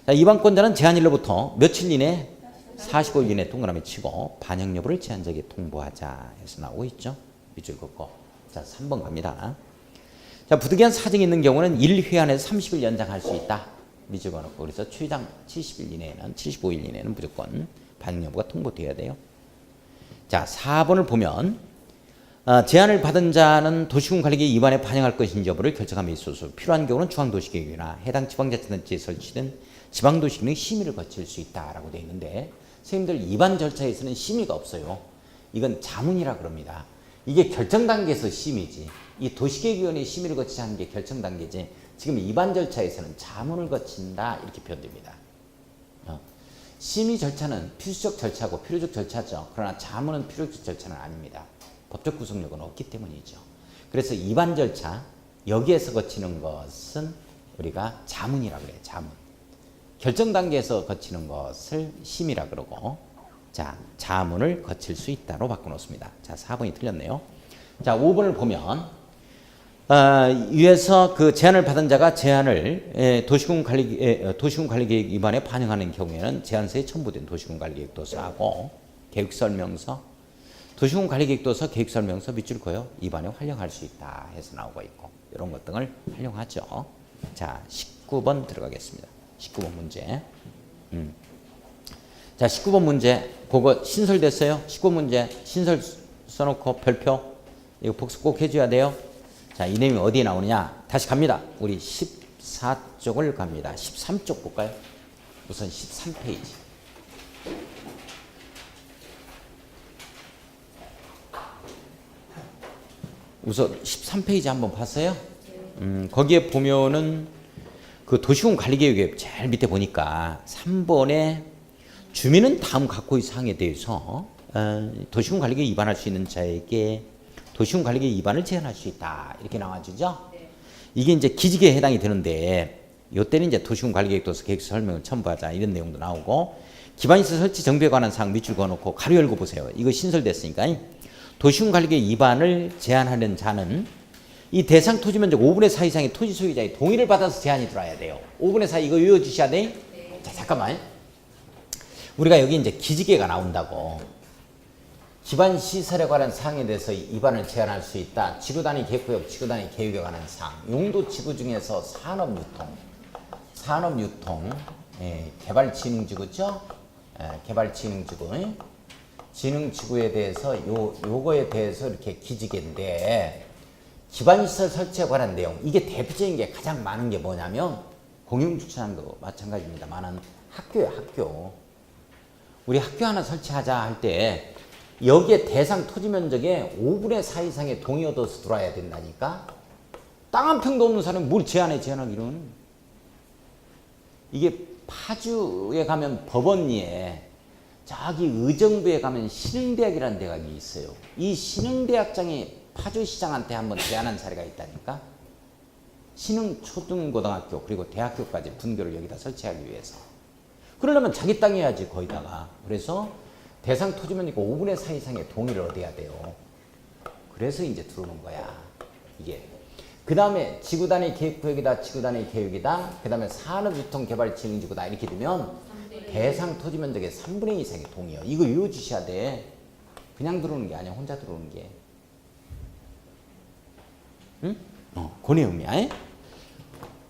자, 위반권자는 제한일로부터 며칠 이내 45일 이내 동그라미 치고 반영 여부를 제한적에 통보하자 해서 나오고 있죠. 밑줄 긋고. 자, 3번 갑니다. 자, 부득이한 사정이 있는 경우는 1회 안에서 30일 연장할 수 있다. 밑줄 그어놓고. 그래서 최장 70일 이내에는 75일 이내는 무조건 반영 여부가 통보돼야 돼요. 자, 4번을 보면 제한을 받은 자는 도시군관리계획 위반에 반영할 것인지 여부를 결정함에 있어서 필요한 경우는 중앙도시계획이나 해당 지방자치단체에 설치된 지방도시계획의 심의를 거칠 수 있다라고 되어 있는데 선생님들 위반 절차에서는 심의가 없어요. 이건 자문이라 그럽니다. 이게 결정 단계에서 심의지. 이 도시계획위원회 심의를 거치지 않는 게 결정 단계지. 지금 위반 절차에서는 자문을 거친다 이렇게 표현됩니다. 심의 절차는 필수적 절차고 필요적 절차죠. 그러나 자문은 필요적 절차는 아닙니다. 법적 구속력은 없기 때문이죠. 그래서 위반 절차 여기에서 거치는 것은 우리가 자문이라고 그래요. 자문. 결정 단계에서 거치는 것을 심의라 그러고, 자, 자문을 거칠 수 있다로 바꿔놓습니다. 자, 4번이 틀렸네요. 자, 5번을 보면 위에서 그 제한을 받은 자가 제한을 도시군관리계획 위반에 반영하는 경우에는 제한서에 첨부된 도시군관리계획도서하고 계획설명서, 도시군관리계획도서, 계획설명서 밑줄 그어요. 위반에 활용할 수 있다 해서 나오고 있고 이런 것 등을 활용하죠. 자, 19번 들어가겠습니다. 19번 문제. 자, 19번 문제 그거 신설됐어요. 19번 문제 신설 써놓고 별표. 이거 복습 꼭 해줘야 돼요. 자, 이 내용이 어디에 나오느냐? 다시 갑니다. 우리 14쪽을 갑니다. 13쪽 볼까요? 우선 13페이지. 우선 13페이지 한번 봤어요? 거기에 보면은 그 도시군 관리계획의 제일 밑에 보니까 3번에 주민은 다음 각호의 사항에 대해서 도시군 관리계획 위반할 수 있는 자에게 도시군 관리계획 위반을 제한할 수 있다. 이렇게 나와주죠? 네. 이게 이제 기직에 해당이 되는데 이때는 이제 도시군 관리계획도서 계획 설명을 첨부하자 이런 내용도 나오고 기반시설 설치 정비에 관한 사항 밑줄 그어놓고 가로 열고 보세요. 이거 신설됐으니까 도시군 관리계획 위반을 제한하는 자는 이 대상 토지 면적 5분의 4 이상의 토지 소유자의 동의를 받아서 제한이 들어야 돼요. 5분의 4 이거 외워주셔야 돼. 네. 자, 잠깐만. 우리가 여기 이제 기지계가 나온다고. 기반 시설에 관한 사항에 대해서 위반을 제한할 수 있다. 지구단위 계획구역, 지구단위 계획에 관한 사항. 용도 지구 중에서 산업유통, 개발진흥지구죠? 개발진흥지구. 진흥지구에 대해서 요거에 대해서 이렇게 기지계인데 기반시설 설치에 관한 내용. 이게 대표적인 게 가장 많은 게 뭐냐면 공영주차장도 마찬가지입니다만은 학교예요, 학교. 우리 학교 하나 설치하자 할 때 여기에 대상 토지 면적의 5분의 4 이상의 동의 얻어서 들어와야 된다니까. 땅 한 평도 없는 사람이 뭘 제한하기는. 이게 파주에 가면 법원리에 저기 의정부에 가면 신흥대학이라는 대학이 있어요. 이 신흥대학장이 파주시장한테 한번 제안한 사례가 있다니까. 신흥초등고등학교 그리고 대학교까지 분교를 여기다 설치하기 위해서. 그러려면 자기 땅 해야지 거기다가. 그래서 대상 토지면이고 5분의 4 이상의 동의를 얻어야 돼요. 그래서 이제 들어오는 거야. 이게. 그 다음에 지구단위 계획구역이다, 지구단위 계획이다. 그 다음에 산업유통개발진흥지구다. 이렇게 되면 대상 토지면적의 3분의 2 이상의 동의요. 이거 외워주셔야 돼. 그냥 들어오는 게 아니야. 혼자 들어오는 게. 응? 그 내용이야.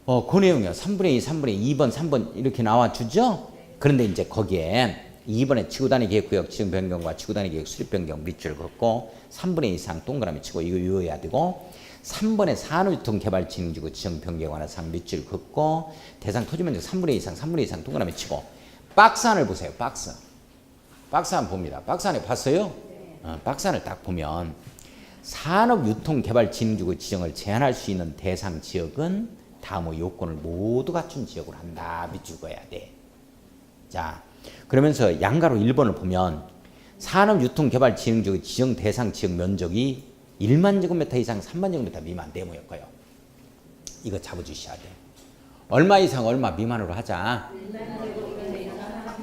그 내용이야. 3분의 2, 3분의 2번, 3번 이렇게 나와주죠? 그런데 이제 거기에 2번에 지구단위 계획구역 지정 변경과 지구단위 계획 수립 변경 밑줄 긋고 3분의 2 이상 동그라미 치고 이거 외워야 되고 3번에 산업유통개발진흥지구 지정 변경에 관한 사항 밑줄 긋고 대상 토지면적 3분의 2 이상 3분의 2 이상 동그라미 치고 박스 안을 보세요. 박스 안 봅니다. 박스 안에 봤어요? 박스 안을 딱 보면 산업유통개발진흥지구 지정을 제한할 수 있는 대상 지역은 다음의 요건을 모두 갖춘 지역으로 한다. 밑줄 그어야 돼. 자, 그러면서 양가로 1번을 보면 산업유통개발진흥지구 지정 대상 지역 면적이 1만 제곱미터 이상 3만 제곱미터 미만 네모였고요. 이거 잡아주셔야 돼. 얼마 이상 얼마 미만으로 하자.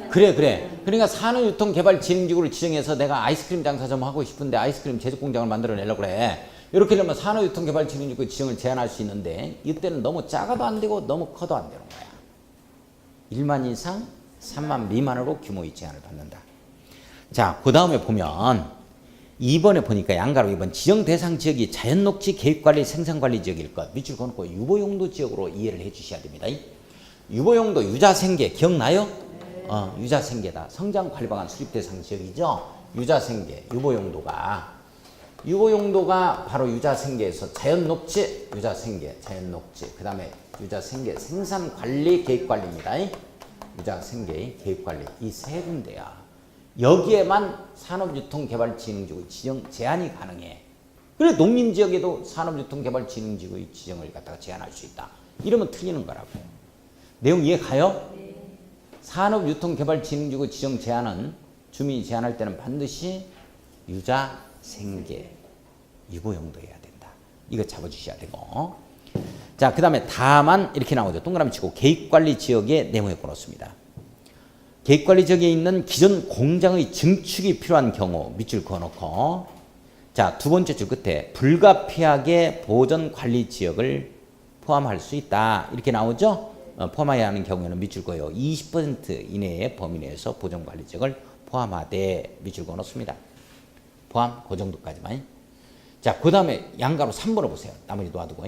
그래. 그러니까 산업유통개발진흥지구를 지정해서 내가 아이스크림 장사점 하고 싶은데 아이스크림 제조공장을 만들어내려고 그래. 이렇게 되면 산업유통개발진흥지구 지정을 제한할 수 있는데 이때는 너무 작아도 안 되고 너무 커도 안 되는 거야. 1만 이상 3만 미만으로 규모의 제한을 받는다. 자, 그 다음에 보면 2번에 보니까 양가로 2번 지정 대상 지역이 자연녹지 계획관리 생산관리 지역일 것 밑줄 그어놓고 유보용도 지역으로 이해를 해 주셔야 됩니다. 유보용도 유자생계 기억나요? 유자생계다. 성장관리방안 수립 대상 지역이죠. 유자생계 유보용도가 바로 유자생계에서 자연녹지 유자생계 자연녹지 그 다음에 유자생계 생산관리 계획관리입니다. 유자생계 계획관리 이 세 군데야. 여기에만 산업유통개발진흥지구 지정 제한이 가능해. 그래 농림지역에도 산업유통개발진흥지구의 지정을 갖다가 제한할 수 있다. 이러면 틀리는 거라고. 내용 이해 가요? 네. 산업유통개발진흥지구 지정 제한은 주민이 제한할 때는 반드시 유자생계 유보용도 해야 된다. 이거 잡아주셔야 되고. 자, 그 다음에 다만 이렇게 나오죠. 동그라미 치고 계획관리 지역에 네모에 걸었습니다. 계획관리 지역에 있는 기존 공장의 증축이 필요한 경우 밑줄 그어놓고 자, 두 번째 줄 끝에 불가피하게 보존관리 지역을 포함할 수 있다. 이렇게 나오죠? 포함해야 하는 경우에는 밑줄 그어요. 20% 이내의 범위 내에서 보존관리 지역을 포함하되 밑줄 그어놓습니다. 포함 그 정도까지만. 자, 그 다음에 양가로 3번을 보세요. 나머지 놔두고.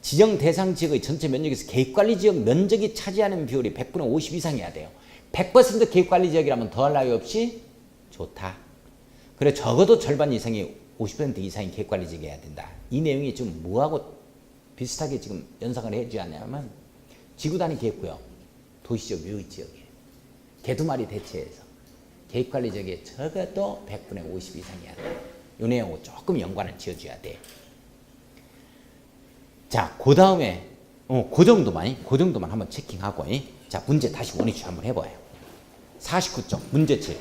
지정 대상 지역의 전체 면적에서 계획관리 지역 면적이 차지하는 비율이 100분의 50 이상이어야 돼요. 100% 계획관리 지역이라면 더할 나위 없이 좋다. 그래 적어도 절반 이상이 50% 이상이 계획관리직이어야 된다. 이 내용이 좀 뭐하고 비슷하게 지금 연상을 해주지 않냐면 지구 단위 계획구역, 도시적 유의지역에 개두마리 대체해서 계획관리직에 적어도 100분의 50 이상이어야 돼. 이 내용하고 조금 연관을 지어줘야 돼. 자, 그 다음에 그 정도만 한번 체킹하고 자, 문제 다시 원위치 한번 해봐요. 49쪽 문제 7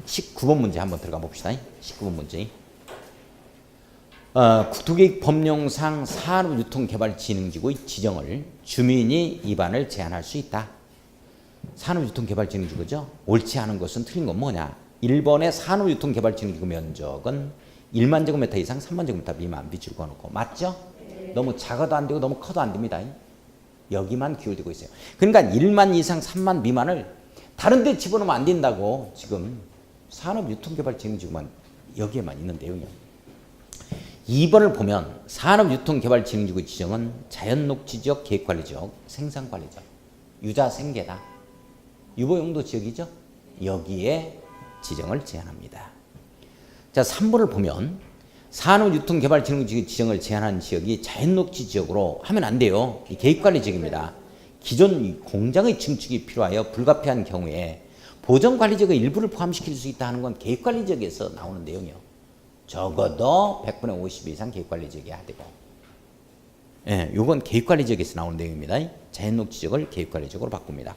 19번 문제 한번 들어가 봅시다. 19번 문제. 국토계획법령상 산업유통개발진흥지구의 지정을 주민이 위반을 제한할 수 있다. 산업유통개발진흥지구죠. 옳지 않은 것은 틀린 건 뭐냐. 1번의 산업유통개발진흥지구 면적은 1만 제곱미터 이상 3만 제곱미터 미만 밑줄 그어놓고 맞죠? 너무 작아도 안 되고 너무 커도 안 됩니다. 여기만 기울이고 있어요. 그러니까 1만 이상 3만 미만을 다른 데 집어넣으면 안 된다고 지금 산업유통개발진흥지구만 여기에만 있는 내용이에요. 2번을 보면 산업유통개발진흥지구 지정은 자연녹지지역, 계획관리지역, 생산관리지역, 유자생계다. 유보용도지역이죠. 여기에 지정을 제한합니다. 자, 3번을 보면 산업유통개발진흥지구 지정을 제한하는 지역이 자연녹지지역으로 하면 안 돼요. 이 계획관리지역입니다. 기존 공장의 증축이 필요하여 불가피한 경우에 보전관리지역의 일부를 포함시킬 수 있다 하는 건 계획관리지역에서 나오는 내용이요. 적어도 100분의 50 이상 계획관리지역이어야 되고, 예, 요건 계획관리지역에서 나오는 내용입니다. 자연녹지지역을 계획관리지역으로 바꿉니다.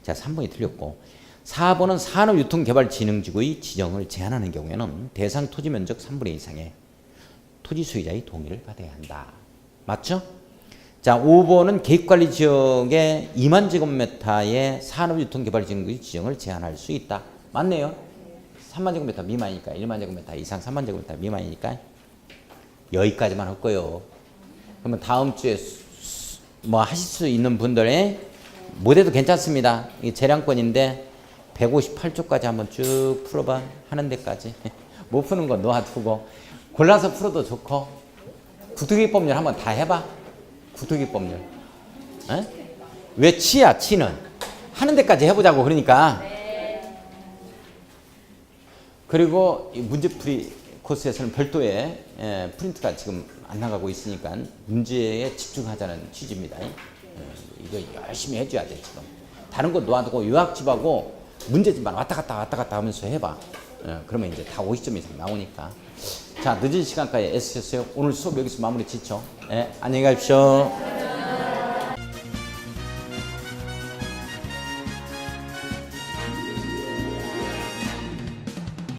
자, 3번이 틀렸고, 4번은 산업유통개발진흥지구의 지정을 제한하는 경우에는 대상 토지 면적 3분의 2 이상의 토지 소유자의 동의를 받아야 한다. 맞죠? 자, 5번은 계획관리지역의 2만 제곱미터의 산업유통개발진흥지구의 지정을 제한할 수 있다. 맞네요. 3만 제곱미터 미만이니까 1만 제곱미터 이상 3만 제곱미터 미만이니까 여기까지만 할 거예요. 그러면 다음 주에 뭐 하실 수 있는 분들의 못해도 괜찮습니다. 이게 재량권인데 158쪽까지 한번 쭉 풀어봐. 하는 데까지. 못 푸는 건 놓아두고 골라서 풀어도 좋고 국토계획법률 한번 다 해봐. 국토계획법률. 왜 치야 치는? 하는 데까지 해보자고 그러니까. 그리고 이 문제풀이 코스에서는 별도의 프린트가 지금 안 나가고 있으니까 문제에 집중하자는 취지입니다. 이거 열심히 해줘야 돼 지금. 다른 거 놓아두고 요약집하고 문제집만 왔다 갔다 하면서 해봐. 그러면 이제 다 50점 이상 나오니까. 자, 늦은 시간까지 애쓰셨어요. 오늘 수업 여기서 마무리 짓죠. 안녕히 가십시오.